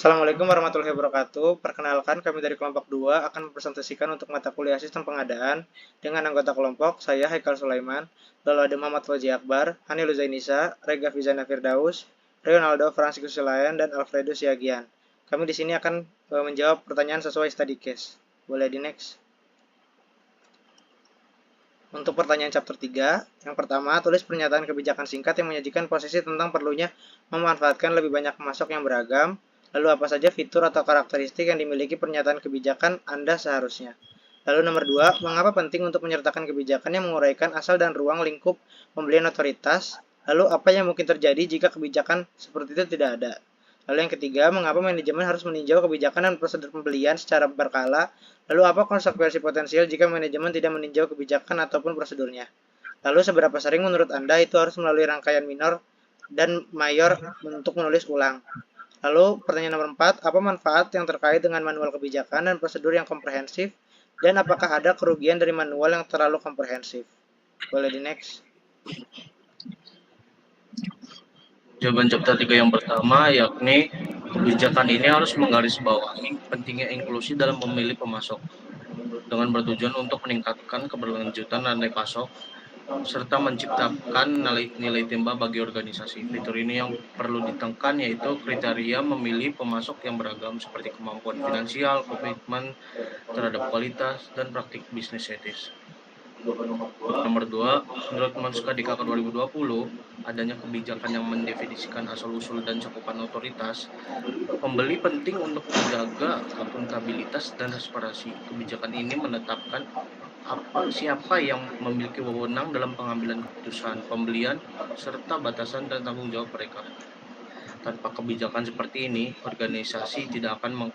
Assalamualaikum warahmatullahi wabarakatuh. Perkenalkan, kami dari kelompok 2 akan mempresentasikan untuk mata kuliah Sistem Pengadaan dengan anggota kelompok saya Haikal Sulaiman, lalu ada Muhammad Fauzi Akbar, Hani Luzainisa, Rega Fizana Firdaus, Leonardo Franciscus Silayan, dan Alfredo Siagian. Kami di sini akan menjawab pertanyaan sesuai study case. Boleh di next. Untuk pertanyaan chapter 3, yang pertama, tulis pernyataan kebijakan singkat yang menyajikan posisi tentang perlunya memanfaatkan lebih banyak pemasok yang beragam, lalu apa saja fitur atau karakteristik yang dimiliki pernyataan kebijakan Anda seharusnya. Lalu nomor 2, mengapa penting untuk menyertakan kebijakan yang menguraikan asal dan ruang lingkup pembelian otoritas, lalu apa yang mungkin terjadi jika kebijakan seperti itu tidak ada. Lalu yang ketiga, mengapa manajemen harus meninjau kebijakan dan prosedur pembelian secara berkala. Lalu apa konsekuensi potensial jika manajemen tidak meninjau kebijakan ataupun prosedurnya. Lalu seberapa sering menurut Anda itu harus melalui rangkaian minor dan mayor untuk menulis ulang. Lalu pertanyaan nomor 4, apa manfaat yang terkait dengan manual kebijakan dan prosedur yang komprehensif? Dan apakah ada kerugian dari manual yang terlalu komprehensif? Boleh di next. Jawaban chapter 3 yang pertama yakni kebijakan ini harus menggarisbawahi pentingnya inklusi dalam memilih pemasok dengan bertujuan untuk meningkatkan keberlanjutan rantai pasok serta menciptakan nilai tambah bagi organisasi. Fitur ini yang perlu ditekan yaitu kriteria memilih pemasok yang beragam seperti kemampuan finansial, komitmen terhadap kualitas, dan praktik bisnis etis. Nomor 2, menurut Monska DKK 2020, adanya kebijakan yang mendefinisikan asal-usul dan cakupan otoritas, pembeli penting untuk menjaga akuntabilitas dan transparansi. Kebijakan ini menetapkan siapa yang memiliki wewenang dalam pengambilan keputusan, pembelian, serta batasan dan tanggung jawab mereka. Tanpa kebijakan seperti ini, organisasi tidak akan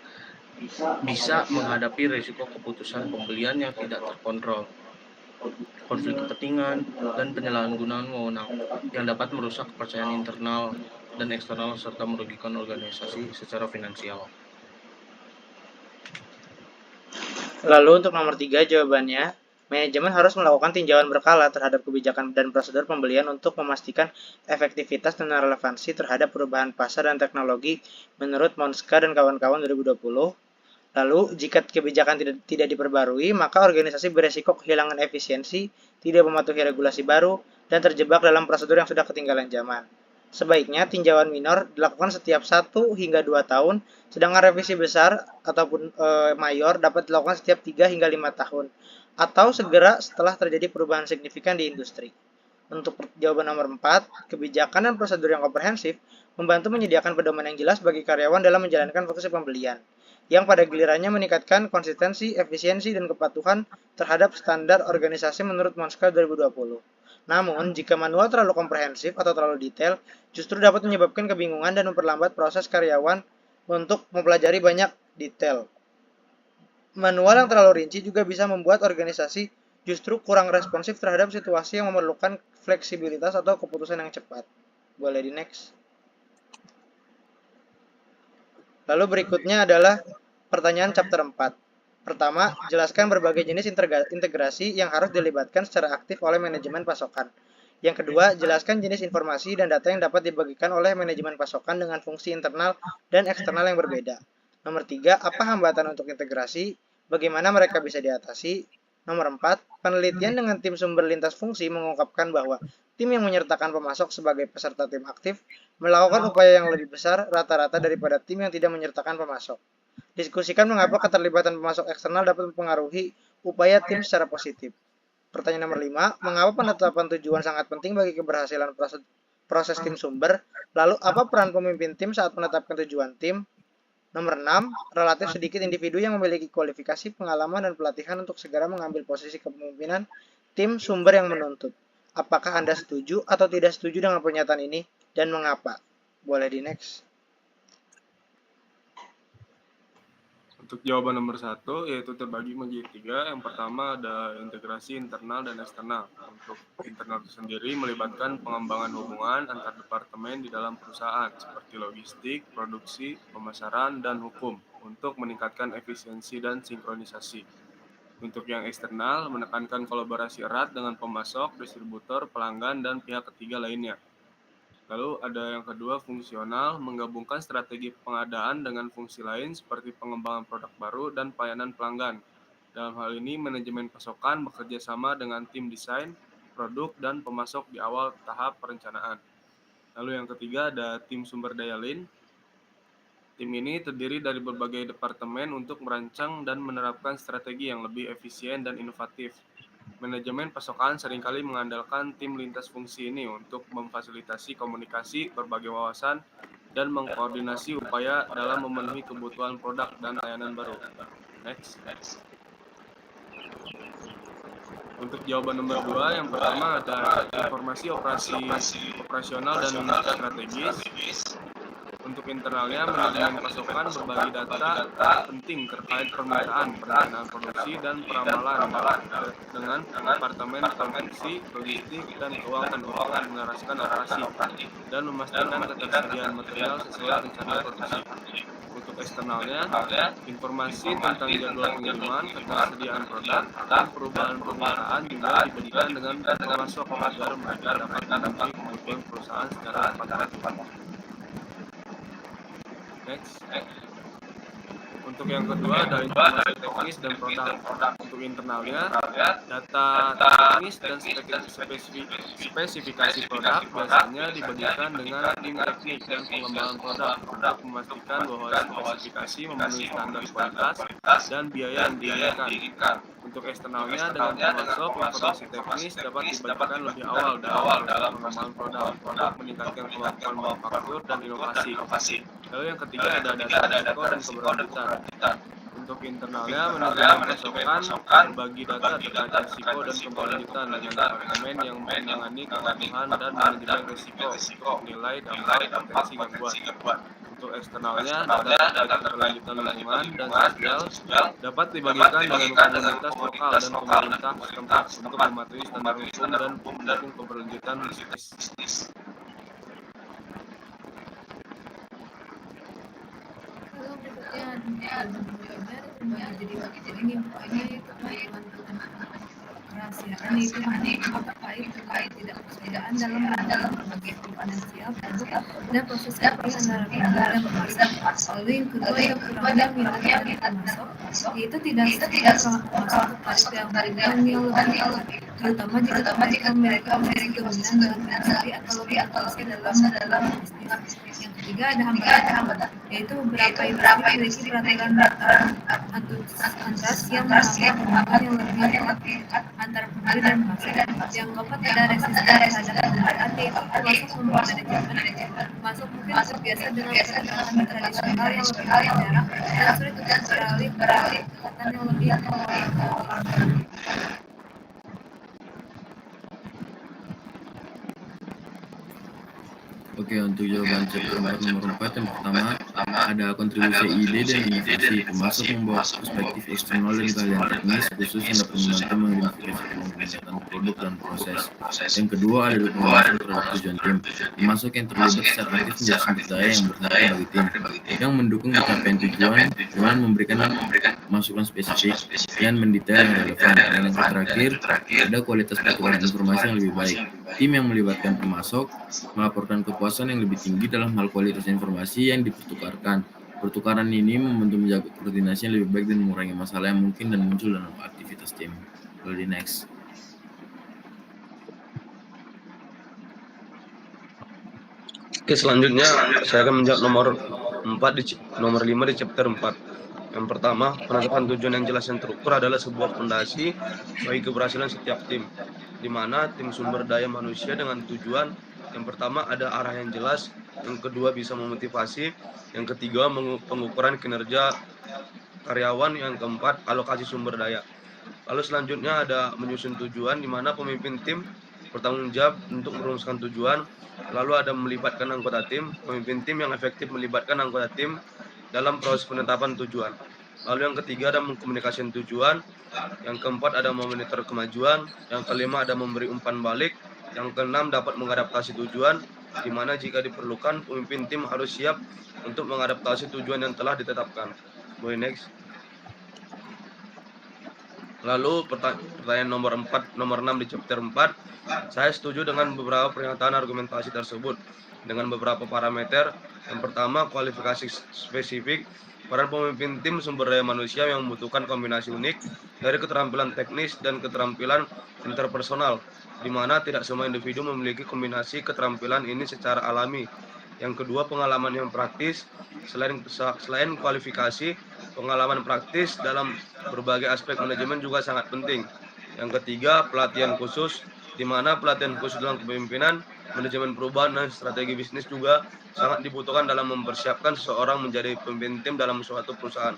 bisa menghadapi risiko keputusan pembelian yang tidak terkontrol, konflik kepentingan, dan penyalahgunaan wewenang yang dapat merusak kepercayaan internal dan eksternal serta merugikan organisasi secara finansial. Lalu untuk nomor 3 jawabannya, manajemen harus melakukan tinjauan berkala terhadap kebijakan dan prosedur pembelian untuk memastikan efektivitas dan relevansi terhadap perubahan pasar dan teknologi menurut Monska dan kawan-kawan 2020. Lalu, jika kebijakan tidak diperbarui, maka organisasi beresiko kehilangan efisiensi, tidak mematuhi regulasi baru, dan terjebak dalam prosedur yang sudah ketinggalan zaman. Sebaiknya tinjauan minor dilakukan setiap 1 hingga 2 tahun, sedangkan revisi besar ataupun mayor dapat dilakukan setiap 3 hingga 5 tahun, atau segera setelah terjadi perubahan signifikan di industri. Untuk jawaban nomor 4, kebijakan dan prosedur yang komprehensif membantu menyediakan pedoman yang jelas bagi karyawan dalam menjalankan fungsi pembelian, yang pada gilirannya meningkatkan konsistensi, efisiensi, dan kepatuhan terhadap standar organisasi menurut Monska 2020. Namun, jika manual terlalu komprehensif atau terlalu detail, justru dapat menyebabkan kebingungan dan memperlambat proses karyawan untuk mempelajari banyak detail. Manual yang terlalu rinci juga bisa membuat organisasi justru kurang responsif terhadap situasi yang memerlukan fleksibilitas atau keputusan yang cepat. Boleh di next. Lalu berikutnya adalah pertanyaan chapter 4. Pertama, jelaskan berbagai jenis integrasi yang harus dilibatkan secara aktif oleh manajemen pasokan. Yang kedua, jelaskan jenis informasi dan data yang dapat dibagikan oleh manajemen pasokan dengan fungsi internal dan eksternal yang berbeda. Nomor 3, apa hambatan untuk integrasi? Bagaimana mereka bisa diatasi? Nomor 4, penelitian dengan tim sumber lintas fungsi mengungkapkan bahwa tim yang menyertakan pemasok sebagai peserta tim aktif melakukan upaya yang lebih besar rata-rata daripada tim yang tidak menyertakan pemasok. Diskusikan mengapa keterlibatan pemasok eksternal dapat mempengaruhi upaya tim secara positif. Pertanyaan nomor 5, mengapa penetapan tujuan sangat penting bagi keberhasilan proses tim sumber? Lalu apa peran pemimpin tim saat menetapkan tujuan tim? Nomor 6, relatif sedikit individu yang memiliki kualifikasi, pengalaman, dan pelatihan untuk segera mengambil posisi kepemimpinan tim sumber yang menuntut. Apakah Anda setuju atau tidak setuju dengan pernyataan ini dan mengapa? Boleh di next. Untuk jawaban nomor 1, yaitu terbagi menjadi 3. Yang pertama ada integrasi internal dan eksternal. Untuk internal itu sendiri melibatkan pengembangan hubungan antar departemen di dalam perusahaan, seperti logistik, produksi, pemasaran, dan hukum, untuk meningkatkan efisiensi dan sinkronisasi. Untuk yang eksternal, menekankan kolaborasi erat dengan pemasok, distributor, pelanggan, dan pihak ketiga lainnya. Lalu ada yang kedua, fungsional, menggabungkan strategi pengadaan dengan fungsi lain seperti pengembangan produk baru dan pelayanan pelanggan. Dalam hal ini, manajemen pasokan bekerja sama dengan tim desain, produk, dan pemasok di awal tahap perencanaan. Lalu yang ketiga ada tim sumber daya lean. Tim ini terdiri dari berbagai departemen untuk merancang dan menerapkan strategi yang lebih efisien dan inovatif. Manajemen pasokan seringkali mengandalkan tim lintas fungsi ini untuk memfasilitasi komunikasi, berbagai wawasan, dan mengkoordinasi upaya dalam memenuhi kebutuhan produk dan layanan baru. Next. Untuk jawaban nomor 2, yang pertama ada informasi operasional dan strategis. Untuk internalnya, manajemen pasokan berbagi data penting terkait permintaan, perencanaan produksi, dan peramalan dengan departemen produksi, logistik, dan keuangan untuk menyelaraskan operasi dan memastikan ketersediaan material sesuai rencana produksi. Untuk eksternalnya, informasi tentang jadwal pengiriman, ketersediaan produk, dan perubahan permintaan juga diberikan dengan pemasok agar mereka dapat memenuhi kebutuhan perusahaan secara tepat waktu. Next. Untuk yang kedua ada informasi teknis dan produk. Untuk internalnya, data teknis dan spesifikasi produk biasanya dibagikan dengan tim teknik dan pengembangan produk untuk memastikan bahwa spesifikasi memenuhi standar kualitas dan biaya yang diinginkan. Untuk eksternalnya, dengan pemasok, informasi teknis dapat dibagikan lebih awal dalam pengembangan produk untuk meningkatkan kemampuan manufaktur dan inovasi. Lalu yang ketiga ada data risiko dan keberlanjutan. Untuk internalnya, manajemen pasokan berbagi data terkait risiko dan keberlanjutan dengan departemen yang menangani kebutuhan dan manajemen risiko, nilai dampak, potensi gangguan. Untuk eksternalnya, data keberlanjutan lingkungan dan sosial dapat dibagikan dengan komunitas lokal dan pemerintah setempat untuk mematuhi standar hukum dan mendukung keberlanjutan bisnis. Lalu berikutnya jadi ini pokoknya itu kemampuan kerahasiaan itu terkait tidak perbedaan dalam berbagai finansial produk dan proses kerja antara pembeli dan pemasok. Lalu yang kedua yang kurangnya minat dari pemasok, yaitu tidak masuk ke tarif yang lebih terutama jika mereka memiliki kewenangan dalam industri atau lebih aktualisasi dalam bisnis. Yang ketiga ada hambatan, yaitu beberapa industri memiliki peraturan antras yang melakukan yang lebih dekat antara pembeli dan pemasok. Yang keempat ada resistensi terhadap perubahan, yaitu pemasok membuat manajemen. Pemasok mungkin terbiasa dengan pendekatan tradisional yang lebih jarak dan sulit untuk beralih ke pendekatan yang lebih Oke, untuk jawaban chapter nomor 4 yang pertama ada kontribusi ide dan inovasi. Pemasok membawa perspektif eksternal dan keahlian teknis khusus yang dapat membantu mengidentifikasi peningkatan produk dan proses. Yang kedua ada dokumentasi terhadap tujuan tim. Pemasok yang terlibat secara aktif menjadi sumber daya yang berharga bagi tim yang mendukung pencapaian tujuan dengan memberikan masukan spesifik dan mendetail yang relevan. Dan yang terakhir ada kualitas pertukaran informasi yang lebih baik. Tim yang melibatkan pemasok melaporkan kepuasan yang lebih tinggi dalam hal kualitas informasi yang dipertukarkan. Pertukaran ini membantu menjaga koordinasi yang lebih baik dan mengurangi masalah yang mungkin dan muncul dalam aktivitas tim. Lalu next. Oke, selanjutnya saya akan menjawab nomor 5 di chapter 4. Yang pertama, penetapan tujuan yang jelas dan terukur adalah sebuah fondasi bagi keberhasilan setiap tim, di mana tim sumber daya manusia dengan tujuan yang pertama ada arah yang jelas, yang kedua bisa memotivasi, yang ketiga pengukuran kinerja karyawan, yang keempat alokasi sumber daya. Lalu selanjutnya ada menyusun tujuan, di mana pemimpin tim bertanggung jawab untuk merumuskan tujuan. Lalu ada melibatkan anggota tim, pemimpin tim yang efektif melibatkan anggota tim dalam proses penetapan tujuan. Lalu yang ketiga ada mengkomunikasikan tujuan, yang keempat ada memonitor kemajuan, yang kelima ada memberi umpan balik, yang keenam dapat mengadaptasi tujuan, di mana jika diperlukan pemimpin tim harus siap untuk mengadaptasi tujuan yang telah ditetapkan. Boleh next. Lalu pertanyaan nomor 6 di chapter 4, saya setuju dengan beberapa pernyataan argumentasi tersebut dengan beberapa parameter. Yang pertama, kualifikasi spesifik. Peran pemimpin tim sumber daya manusia yang membutuhkan kombinasi unik dari keterampilan teknis dan keterampilan interpersonal, di mana tidak semua individu memiliki kombinasi keterampilan ini secara alami. Yang kedua, pengalaman yang praktis. Selain kualifikasi, pengalaman praktis dalam berbagai aspek manajemen juga sangat penting. Yang ketiga, pelatihan khusus, di mana pelatihan khusus dalam kepemimpinan, manajemen perubahan, dan strategi bisnis juga sangat dibutuhkan dalam mempersiapkan seseorang menjadi pemimpin tim dalam suatu perusahaan.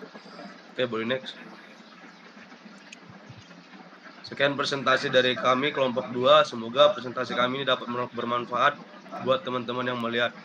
Oke, boleh next. Sekian presentasi dari kami kelompok 2. Semoga presentasi kami ini dapat bermanfaat buat teman-teman yang melihat.